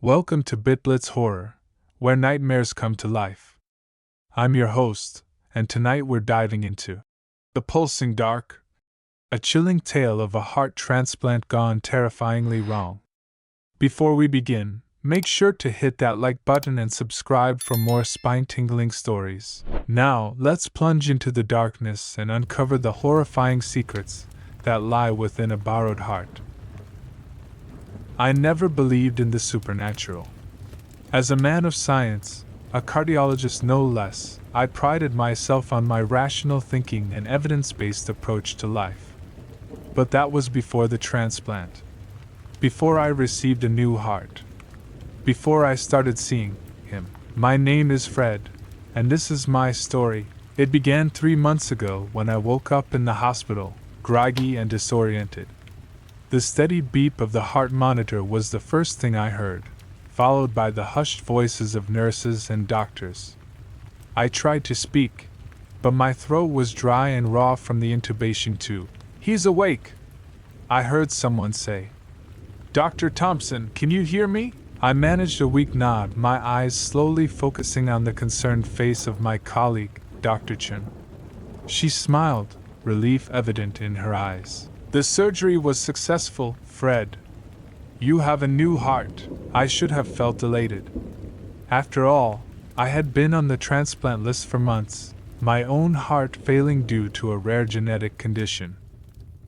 Welcome to BitBlitz Horror, where nightmares come to life. I'm your host, and tonight we're diving into The Pulsing Dark, a chilling tale of a heart transplant gone terrifyingly wrong. Before we begin, make sure to hit that like button and subscribe for more spine-tingling stories. Now, let's plunge into the darkness and uncover the horrifying secrets that lie within a borrowed heart. I never believed in the supernatural. As a man of science, a cardiologist no less, I prided myself on my rational thinking and evidence-based approach to life. But that was before the transplant. Before I received a new heart. Before I started seeing him. My name is Fred, and this is my story. It began 3 months ago when I woke up in the hospital, groggy and disoriented. The steady beep of the heart monitor was the first thing I heard, followed by the hushed voices of nurses and doctors. I tried to speak, but my throat was dry and raw from the intubation tube. "He's awake," I heard someone say. "Dr. Thompson, can you hear me?" I managed a weak nod, my eyes slowly focusing on the concerned face of my colleague, Dr. Chen. She smiled, relief evident in her eyes. "The surgery was successful, Fred. You have a new heart." I should have felt elated. After all, I had been on the transplant list for months, my own heart failing due to a rare genetic condition.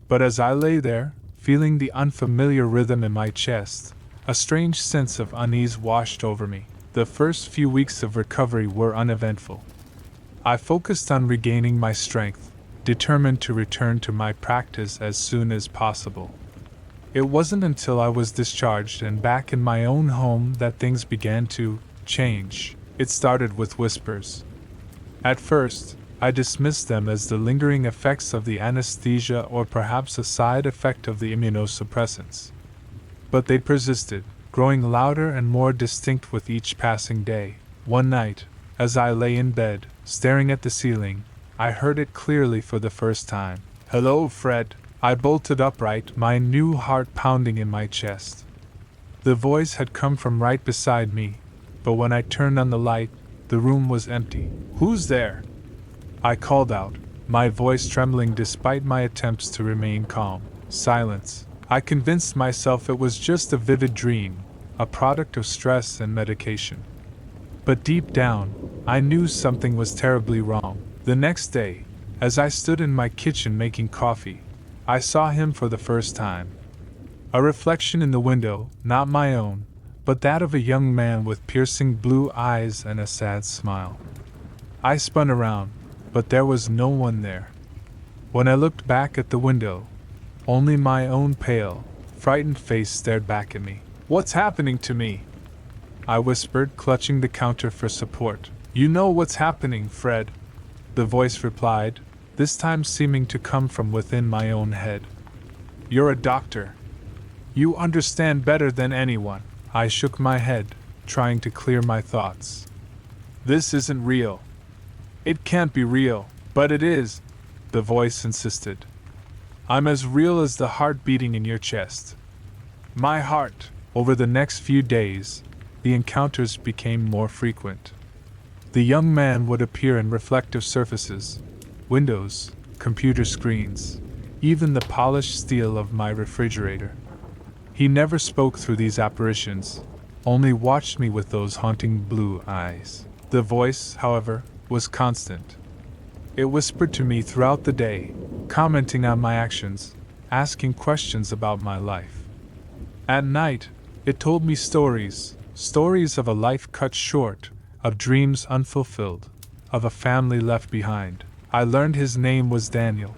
But as I lay there, feeling the unfamiliar rhythm in my chest, a strange sense of unease washed over me. The first few weeks of recovery were uneventful. I focused on regaining my strength, determined to return to my practice as soon as possible. It wasn't until I was discharged and back in my own home that things began to change. It started with whispers. At first, I dismissed them as the lingering effects of the anesthesia or perhaps a side effect of the immunosuppressants. But they persisted, growing louder and more distinct with each passing day. One night, as I lay in bed, staring at the ceiling, I heard it clearly for the first time. "Hello, Fred." I bolted upright, my new heart pounding in my chest. The voice had come from right beside me, but when I turned on the light, the room was empty. "Who's there?" I called out, my voice trembling despite my attempts to remain calm. Silence. I convinced myself it was just a vivid dream, a product of stress and medication. But deep down, I knew something was terribly wrong. The next day, as I stood in my kitchen making coffee, I saw him for the first time. A reflection in the window, not my own, but that of a young man with piercing blue eyes and a sad smile. I spun around, but there was no one there. When I looked back at the window, only my own pale, frightened face stared back at me. "What's happening to me?" I whispered, clutching the counter for support. "You know what's happening, Fred," the voice replied, this time seeming to come from within my own head. "You're a doctor. You understand better than anyone." I shook my head, trying to clear my thoughts. "This isn't real. It can't be real." "But it is," the voice insisted. "I'm as real as the heart beating in your chest." My heart. Over the next few days, the encounters became more frequent. The young man would appear in reflective surfaces, windows, computer screens, even the polished steel of my refrigerator. He never spoke through these apparitions, only watched me with those haunting blue eyes. The voice, however, was constant. It whispered to me throughout the day, commenting on my actions, asking questions about my life. At night, it told me stories of a life cut short, of dreams unfulfilled, of a family left behind. I learned his name was Daniel.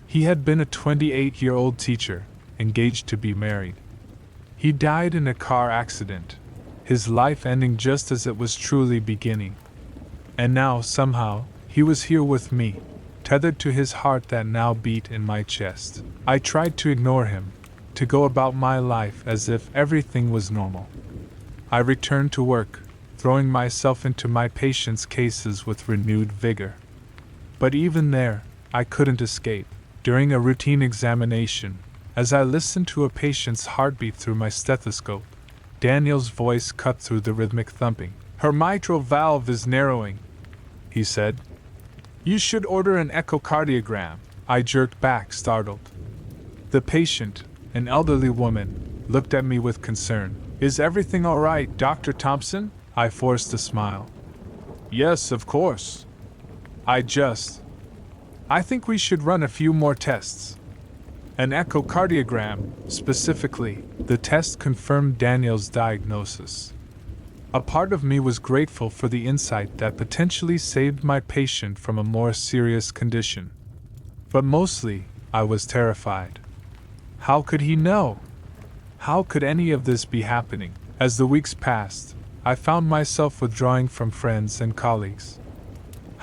He had been a 28-year-old teacher, engaged to be married. He died in a car accident, his life ending just as it was truly beginning. And now, somehow, he was here with me, tethered to his heart that now beat in my chest. I tried to ignore him, to go about my life as if everything was normal. I returned to work, throwing myself into my patients' cases with renewed vigor. But even there, I couldn't escape. During a routine examination, as I listened to a patient's heartbeat through my stethoscope, Daniel's voice cut through the rhythmic thumping. "Her mitral valve is narrowing," he said. "You should order an echocardiogram." I jerked back, startled. The patient, an elderly woman, looked at me with concern. "Is everything all right, Dr. Thompson?" I forced a smile. "Yes, of course. I think we should run a few more tests." An echocardiogram, specifically, the test confirmed Daniel's diagnosis. A part of me was grateful for the insight that potentially saved my patient from a more serious condition. But mostly, I was terrified. How could he know? How could any of this be happening? As the weeks passed, I found myself withdrawing from friends and colleagues.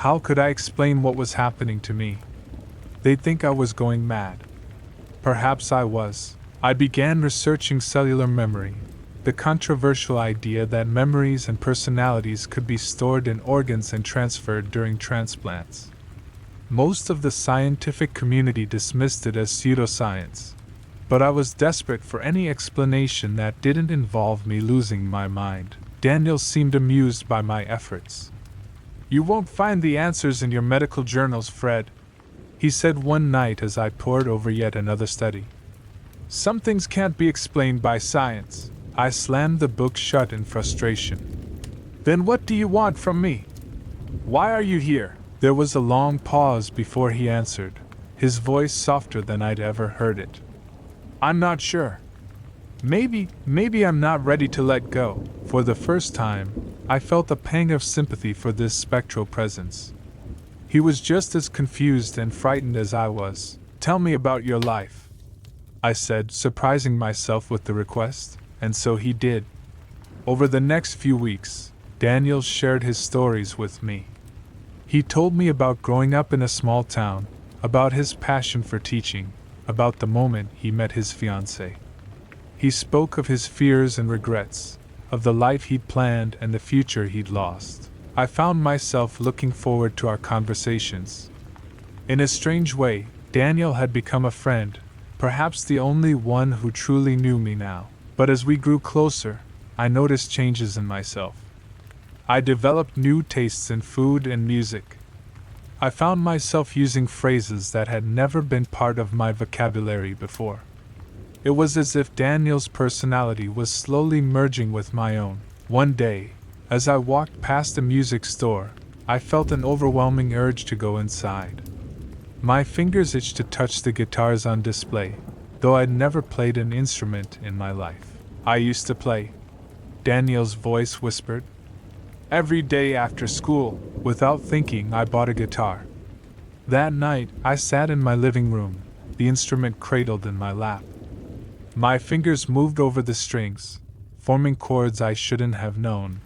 How could I explain what was happening to me? They'd think I was going mad. Perhaps I was. I began researching cellular memory, the controversial idea that memories and personalities could be stored in organs and transferred during transplants. Most of the scientific community dismissed it as pseudoscience, but I was desperate for any explanation that didn't involve me losing my mind. Daniel seemed amused by my efforts. "You won't find the answers in your medical journals, Fred," he said one night as I pored over yet another study. "Some things can't be explained by science." I slammed the book shut in frustration. "Then what do you want from me? Why are you here?" There was a long pause before he answered, his voice softer than I'd ever heard it. "I'm not sure. Maybe I'm not ready to let go." For the first time, I felt a pang of sympathy for this spectral presence. He was just as confused and frightened as I was. "Tell me about your life," I said, surprising myself with the request, and so he did. Over the next few weeks, Daniel shared his stories with me. He told me about growing up in a small town, about his passion for teaching, about the moment he met his fiancée. He spoke of his fears and regrets, of the life he'd planned and the future he'd lost. I found myself looking forward to our conversations. In a strange way, Daniel had become a friend, perhaps the only one who truly knew me now. But as we grew closer, I noticed changes in myself. I developed new tastes in food and music. I found myself using phrases that had never been part of my vocabulary before. It was as if Daniel's personality was slowly merging with my own. One day, as I walked past a music store, I felt an overwhelming urge to go inside. My fingers itched to touch the guitars on display, though I'd never played an instrument in my life. "I used to play," Daniel's voice whispered. "Every day after school." Without thinking, I bought a guitar. That night, I sat in my living room, the instrument cradled in my lap. My fingers moved over the strings, forming chords I shouldn't have known.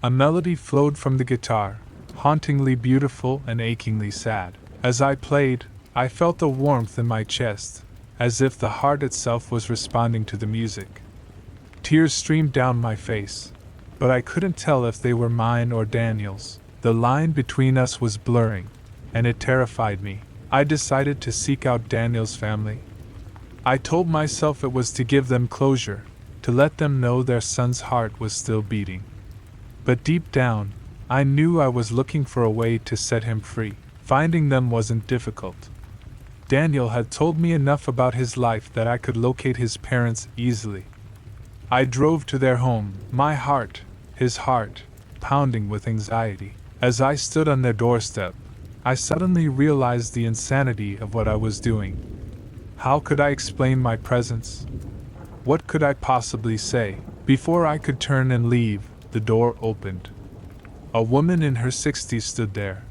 A melody flowed from the guitar, hauntingly beautiful and achingly sad. As I played, I felt a warmth in my chest, as if the heart itself was responding to the music. Tears streamed down my face, but I couldn't tell if they were mine or Daniel's. The line between us was blurring, and it terrified me. I decided to seek out Daniel's family. I told myself it was to give them closure, to let them know their son's heart was still beating. But deep down, I knew I was looking for a way to set him free. Finding them wasn't difficult. Daniel had told me enough about his life that I could locate his parents easily. I drove to their home, his heart, pounding with anxiety. As I stood on their doorstep, I suddenly realized the insanity of what I was doing. How could I explain my presence? What could I possibly say? Before I could turn and leave, the door opened. A woman in her 60s stood there,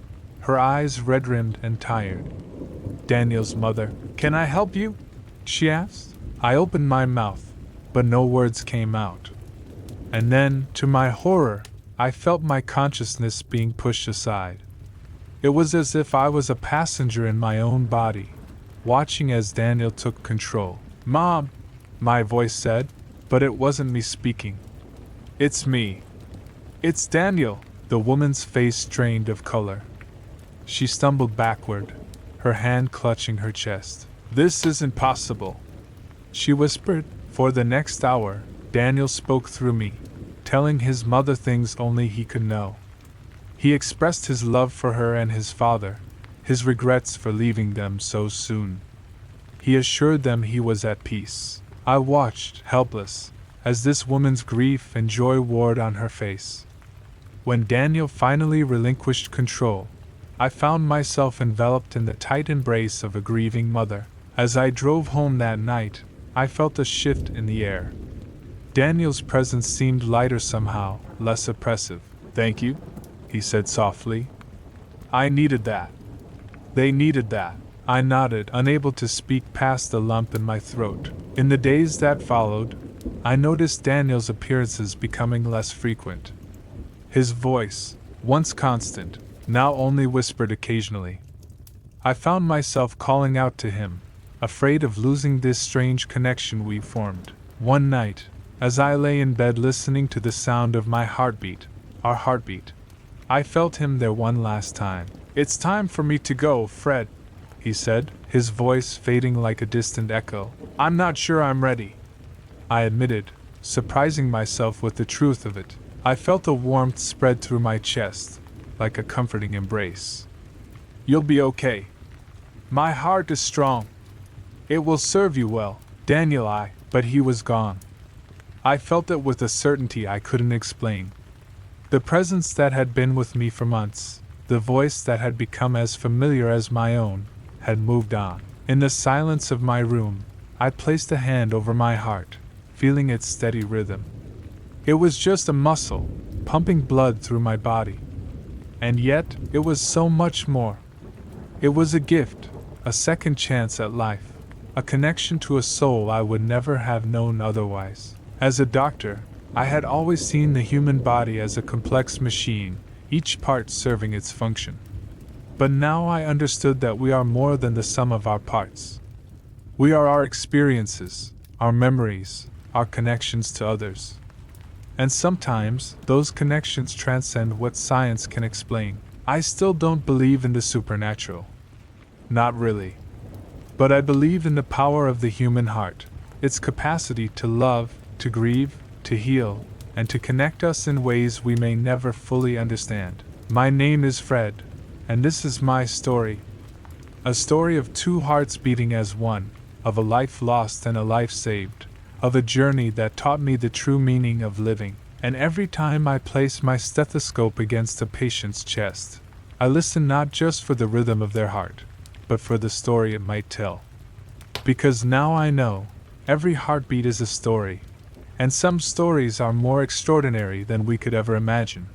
her eyes red-rimmed and tired. Daniel's mother. "Can I help you?" she asked. I opened my mouth, but no words came out. And then, to my horror, I felt my consciousness being pushed aside. It was as if I was a passenger in my own body, watching as Daniel took control. "Mom," my voice said, but it wasn't me speaking. "It's me. It's Daniel." The woman's face drained of color. She stumbled backward, her hand clutching her chest. "This isn't possible," she whispered. For the next hour, Daniel spoke through me, telling his mother things only he could know. He expressed his love for her and his father, his regrets for leaving them so soon. He assured them he was at peace. I watched, helpless, as this woman's grief and joy warred on her face. When Daniel finally relinquished control, I found myself enveloped in the tight embrace of a grieving mother. As I drove home that night, I felt a shift in the air. Daniel's presence seemed lighter somehow, less oppressive. "Thank you," he said softly. "I needed that." "They needed that." I nodded, unable to speak past the lump in my throat. In the days that followed, I noticed Daniel's appearances becoming less frequent. His voice, once constant, now only whispered occasionally. I found myself calling out to him, afraid of losing this strange connection we formed. One night, as I lay in bed listening to the sound of my heartbeat, our heartbeat, I felt him there one last time. "It's time for me to go, Fred," he said, his voice fading like a distant echo. "I'm not sure I'm ready," I admitted, surprising myself with the truth of it. I felt a warmth spread through my chest, like a comforting embrace. "You'll be okay. My heart is strong. It will serve you well, Daniel." But he was gone. I felt it with a certainty I couldn't explain. The presence that had been with me for months, the voice that had become as familiar as my own, had moved on. In the silence of my room, I placed a hand over my heart, feeling its steady rhythm. It was just a muscle, pumping blood through my body. And yet, it was so much more. It was a gift, a second chance at life, a connection to a soul I would never have known otherwise. As a doctor, I had always seen the human body as a complex machine, each part serving its function. But now I understood that we are more than the sum of our parts. We are our experiences, our memories, our connections to others. And sometimes, those connections transcend what science can explain. I still don't believe in the supernatural. Not really. But I believe in the power of the human heart, its capacity to love, to grieve, to heal, and to connect us in ways we may never fully understand. My name is Fred, and this is my story. A story of two hearts beating as one, of a life lost and a life saved, of a journey that taught me the true meaning of living. And every time I place my stethoscope against a patient's chest, I listen not just for the rhythm of their heart, but for the story it might tell. Because now I know, every heartbeat is a story, and some stories are more extraordinary than we could ever imagine.